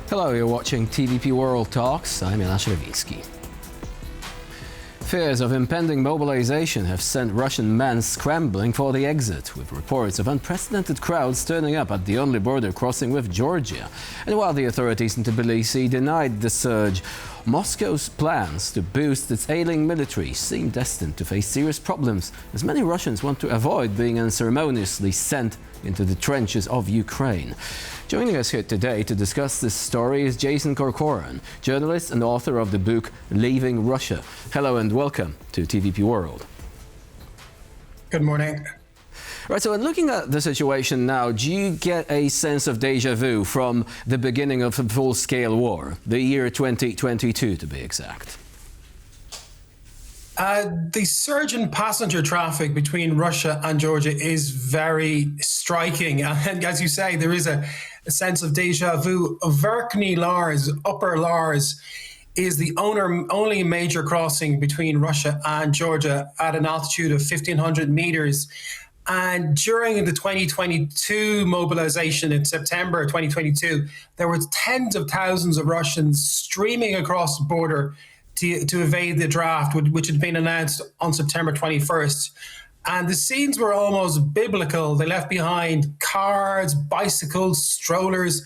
Hello, you're watching TVP World Talks. I'm Jonasz Rewiński. Fears of impending mobilization have sent Russian men scrambling for the exit, with reports of unprecedented crowds turning up at the only border crossing with Georgia. And while the authorities in Tbilisi denied the surge, Moscow's plans to boost its ailing military seem destined to face serious problems, as many Russians want to avoid being unceremoniously sent into the trenches of Ukraine. Joining us here today to discuss this story is Jason Corcoran, journalist and author of the book Leaving Russia. Hello and welcome to TVP World. Good morning. Right, so in looking at the situation now, do you get a sense of déjà vu from the beginning of a full-scale war, the year 2022 to be exact? The surge in passenger traffic between Russia and Georgia is very striking. And as you say, there is a sense of déjà vu. Verkhny Lars, Upper Lars, is the only major crossing between Russia and Georgia at an altitude of 1,500 meters. And during the 2022 mobilization in September 2022, there were tens of thousands of Russians streaming across the border to evade the draft, which had been announced on September 21st. And the scenes were almost biblical. They left behind cars, bicycles, strollers,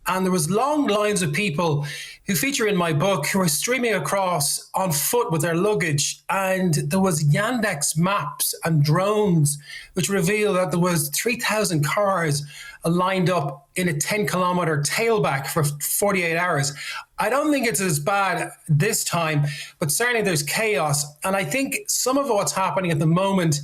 and there was long lines of people who feature in my book who were streaming across on foot with their luggage. And there was Yandex maps and drones, which revealed that there was 3,000 cars lined up in a 10-kilometer tailback for 48 hours. I don't think it's as bad this time, but certainly there's chaos. And I think some of what's happening at the moment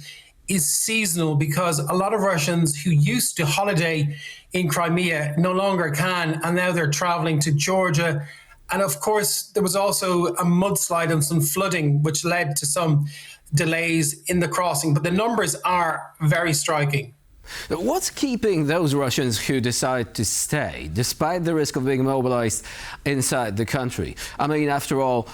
is seasonal, because a lot of Russians who used to holiday in Crimea no longer can, and now they're traveling to Georgia. And of course, there was also a mudslide and some flooding, which led to some delays in the crossing. But the numbers are very striking. What's keeping those Russians who decide to stay, despite the risk of being mobilized inside the country? I mean, after all,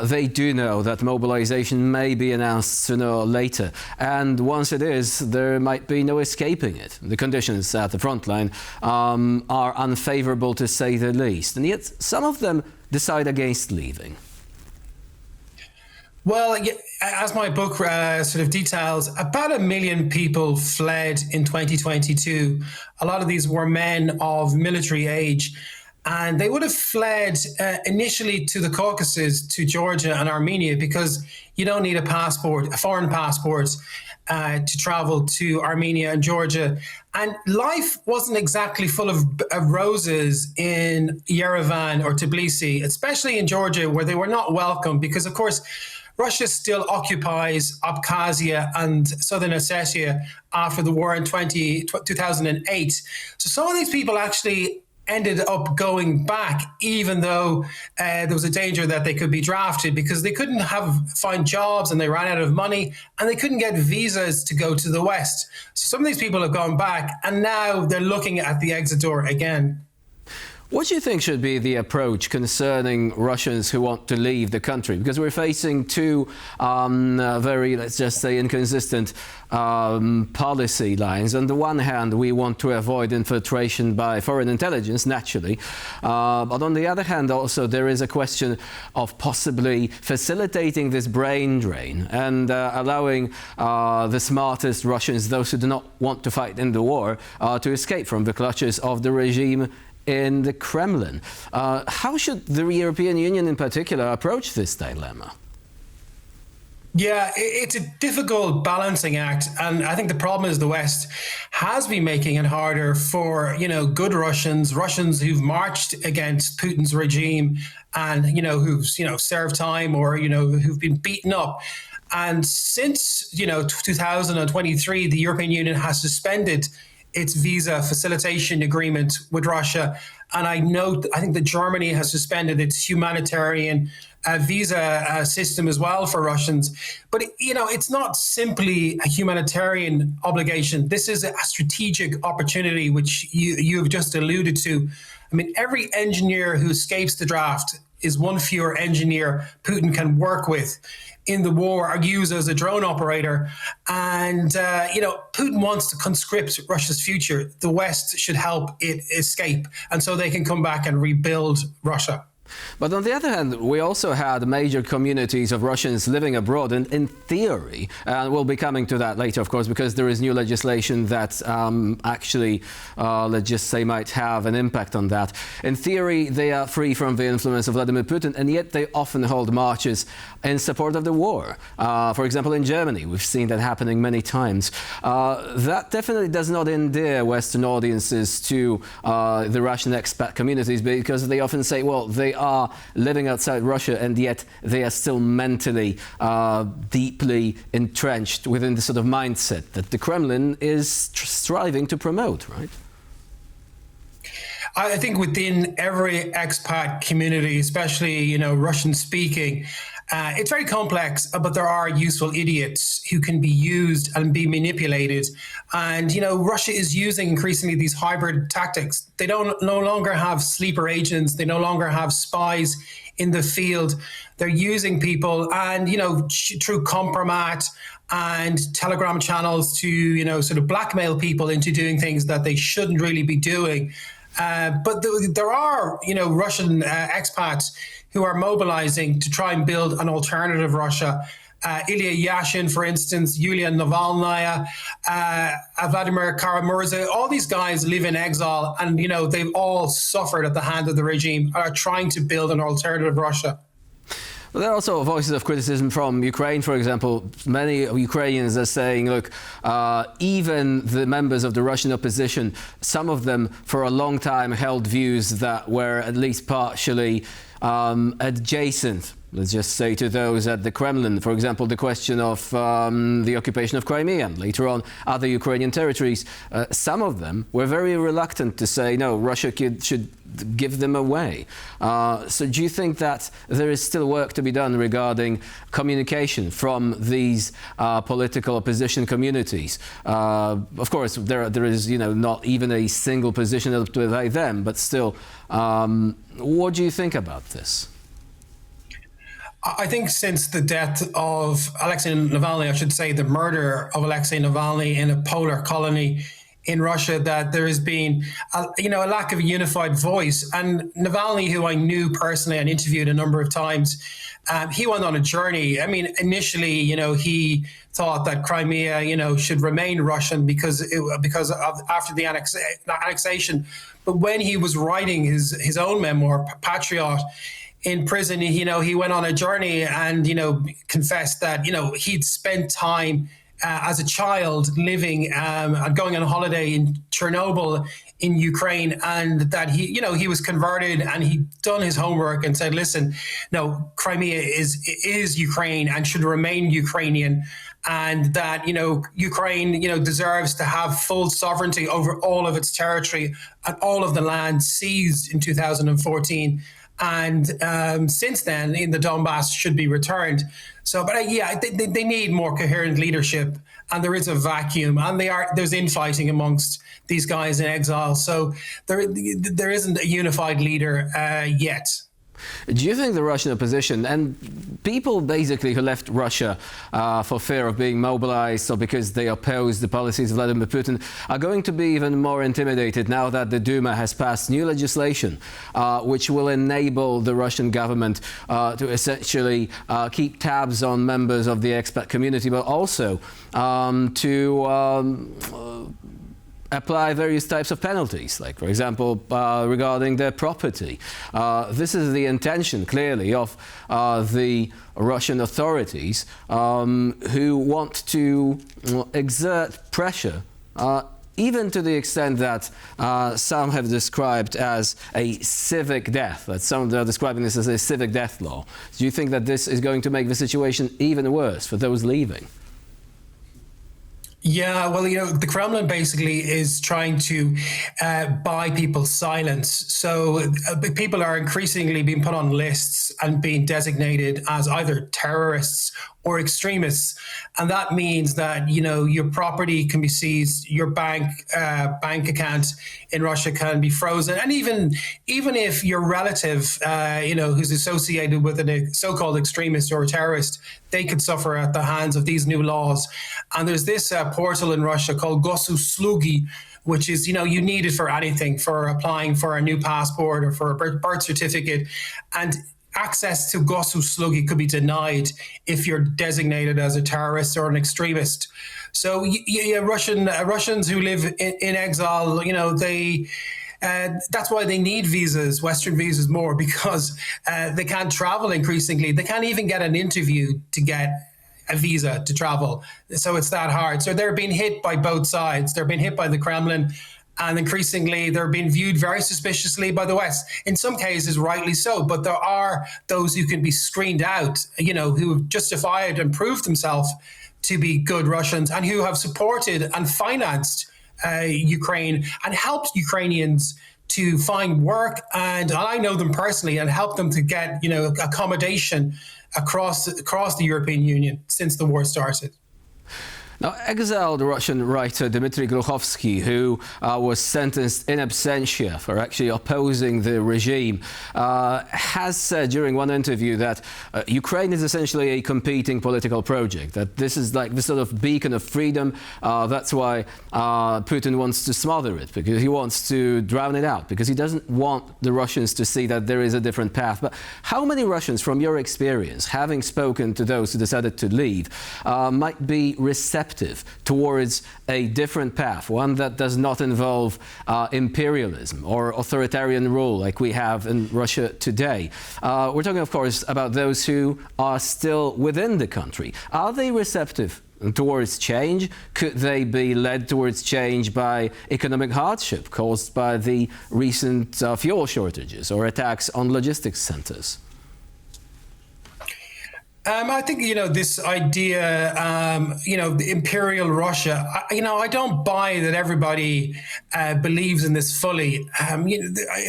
they do know that mobilization may be announced sooner or later. And once it is, there might be no escaping it. The conditions at the front line are unfavorable, to say the least. And yet some of them decide against leaving. Well, as my book sort of details, about 1 million people fled in 2022. A lot of these were men of military age, and they would have fled initially to the Caucasus, to Georgia and Armenia, because you don't need a foreign passport, to travel to Armenia and Georgia. And life wasn't exactly full of roses in Yerevan or Tbilisi, especially in Georgia, where they were not welcome, because, of course, Russia still occupies Abkhazia and Southern Ossetia after the war in 2008. So some of these people actually ended up going back, even though there was a danger that they could be drafted, because they couldn't find jobs and they ran out of money and they couldn't get visas to go to the West. So some of these people have gone back, and now they're looking at the exit door again. What do you think should be the approach concerning Russians who want to leave the country? Because we're facing two very, let's just say, inconsistent policy lines. On the one hand, we want to avoid infiltration by foreign intelligence, naturally. But on the other hand, also, there is a question of possibly facilitating this brain drain and allowing the smartest Russians, those who do not want to fight in the war, to escape from the clutches of the regime in the Kremlin. How should the European Union in particular approach this dilemma? Yeah, it's a difficult balancing act. And I think the problem is the West has been making it harder for, good Russians who've marched against Putin's regime and, who've, served time or, who've been beaten up. And since, 2023, the European Union has suspended its visa facilitation agreement with Russia. And I think that Germany has suspended its humanitarian visa system as well for Russians. But, it's not simply a humanitarian obligation. This is a strategic opportunity, which you've just alluded to. I mean, every engineer who escapes the draft is one fewer engineer Putin can work with in the war or use as a drone operator. And, Putin wants to conscript Russia's future. The West should help it escape. And so they can come back and rebuild Russia. But on the other hand, we also had major communities of Russians living abroad, and in theory, and we'll be coming to that later, of course, because there is new legislation that let's just say, might have an impact on that. In theory, they are free from the influence of Vladimir Putin, and yet they often hold marches in support of the war. For example, in Germany, we've seen that happening many times. That definitely does not endear Western audiences to the Russian expat communities, because they often say, well, they are living outside Russia, and yet they are still mentally deeply entrenched within the sort of mindset that the Kremlin is striving to promote, right? I think within every expat community, especially, Russian speaking, it's very complex, but there are useful idiots who can be used and be manipulated. And, Russia is using increasingly these hybrid tactics. They no longer have sleeper agents. They no longer have spies in the field. They're using people and, through compromat and Telegram channels to, sort of blackmail people into doing things that they shouldn't really be doing. But there are, Russian expats who are mobilizing to try and build an alternative Russia. Ilya Yashin, for instance, Yulia Navalnaya, Vladimir Kara-Murza, all these guys live in exile and, they've all suffered at the hand of the regime, are trying to build an alternative Russia. Well, there are also voices of criticism from Ukraine, for example. Many Ukrainians are saying, look, even the members of the Russian opposition, some of them for a long time held views that were at least partially adjacent, let's just say, to those at the Kremlin. For example, the question of the occupation of Crimea, and later on other Ukrainian territories. Some of them were very reluctant to say, no, Russia should give them away. So do you think that there is still work to be done regarding communication from these political opposition communities? Of course, there is, not even a single position adopted by them, but still, what do you think about this? I think since the death of Alexei Navalny, I should say the murder of Alexei Navalny in a polar colony in Russia, that there has been a lack of a unified voice. And Navalny, who I knew personally and interviewed a number of times, he went on a journey. I mean, initially, he thought that Crimea, should remain Russian because of after the annexation. But when he was writing his own memoir, Patriot, in prison, he went on a journey and, confessed that, he'd spent time as a child living and going on holiday in Chernobyl in Ukraine, and that he was converted and he'd done his homework and said, listen, no, Crimea is Ukraine and should remain Ukrainian. And that, Ukraine, deserves to have full sovereignty over all of its territory and all of the land seized in 2014. And since then, in the Donbass should be returned. So, but they need more coherent leadership, and there is a vacuum, and there's infighting amongst these guys in exile. So there isn't a unified leader yet. Do you think the Russian opposition and people basically who left Russia for fear of being mobilized or because they oppose the policies of Vladimir Putin are going to be even more intimidated now that the Duma has passed new legislation which will enable the Russian government to essentially keep tabs on members of the expat community, but also to apply various types of penalties, like, for example, regarding their property. This is the intention, clearly, of the Russian authorities who want to exert pressure, even to the extent that some have described as a civic death, that some are describing this as a civic death law. Do you think that this is going to make the situation even worse for those leaving? Yeah, well, the Kremlin basically is trying to buy people's silence. So people are increasingly being put on lists and being designated as either terrorists or extremists, and that means that your property can be seized, your bank account in Russia can be frozen, and even if your relative, who's associated with a so-called extremist or a terrorist, they could suffer at the hands of these new laws. And there's this portal in Russia called Gosuslugi, which is, you need it for anything, for applying for a new passport or for a birth certificate. And access to Gosuslugi could be denied if you're designated as a terrorist or an extremist. So Russians who live in exile, that's why they need visas, Western visas more, because they can't travel increasingly. They can't even get an interview to get a visa to travel. So it's that hard. So they're being hit by both sides. They're being hit by the Kremlin, and increasingly they're being viewed very suspiciously by the West. In some cases, rightly so, but there are those who can be screened out, who have justified and proved themselves to be good Russians and who have supported and financed Ukraine and helped Ukrainians to find work. And I know them personally and helped them to get, accommodation across the European Union since the war started. Now, exiled Russian writer Dmitry Gluchovsky, who was sentenced in absentia for actually opposing the regime, has said during one interview that Ukraine is essentially a competing political project, that this is like the sort of beacon of freedom. That's why Putin wants to smother it, because he wants to drown it out, because he doesn't want the Russians to see that there is a different path. But how many Russians, from your experience, having spoken to those who decided to leave, might be receptive towards a different path, one that does not involve imperialism or authoritarian rule like we have in Russia today? We're talking, of course, about those who are still within the country. Are they receptive towards change? Could they be led towards change by economic hardship caused by the recent fuel shortages or attacks on logistics centers? I think, this idea, the imperial Russia, I don't buy that everybody believes in this fully.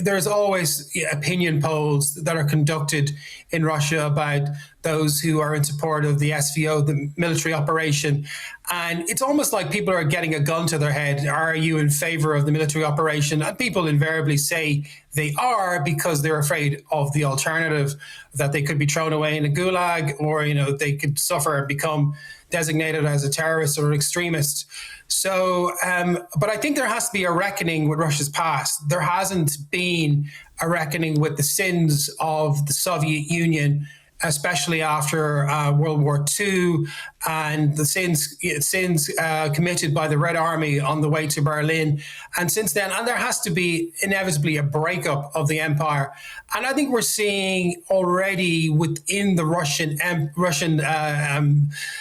There's always opinion polls that are conducted in Russia about those who are in support of the SVO, the military operation. And it's almost like people are getting a gun to their head. Are you in favor of the military operation? And people invariably say they are, because they're afraid of the alternative, that they could be thrown away in a gulag, or, they could suffer and become designated as a terrorist or an extremist. So, but I think there has to be a reckoning with Russia's past. There hasn't been a reckoning with the sins of the Soviet Union, especially after World War II, and the sins committed by the Red Army on the way to Berlin. And since then, and there has to be inevitably a breakup of the empire. And I think we're seeing already within the Russian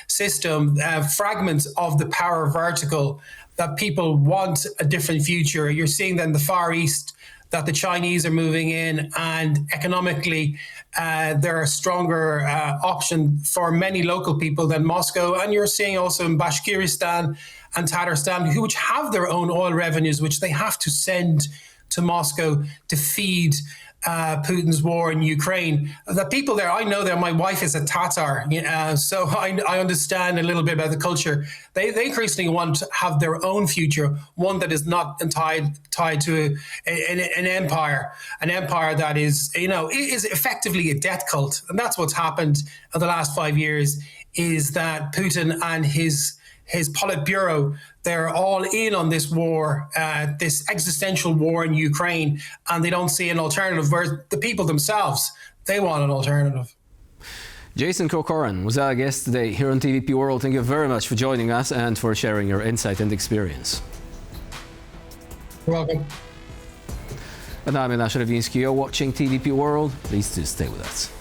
system fragments of the power vertical, that people want a different future. You're seeing that in the Far East, that the Chinese are moving in, and economically they're a stronger option for many local people than Moscow. And you're seeing also in Bashkiristan and Tatarstan, which have their own oil revenues, which they have to send to Moscow to feed Putin's war in Ukraine. The people there, I know that my wife is a Tatar, so I understand a little bit about the culture. They increasingly want to have their own future, one that is not tied to an empire that is effectively a death cult. And that's what's happened in the last 5 years, is that Putin and his Politburo, they're all in on this war, this existential war in Ukraine, and they don't see an alternative, whereas the people themselves, they want an alternative. Jason Corcoran was our guest today here on TVP World. Thank you very much for joining us and for sharing your insight and experience. You're welcome. And I'm Jonasz Rewiński. You're watching TVP World. Please do stay with us.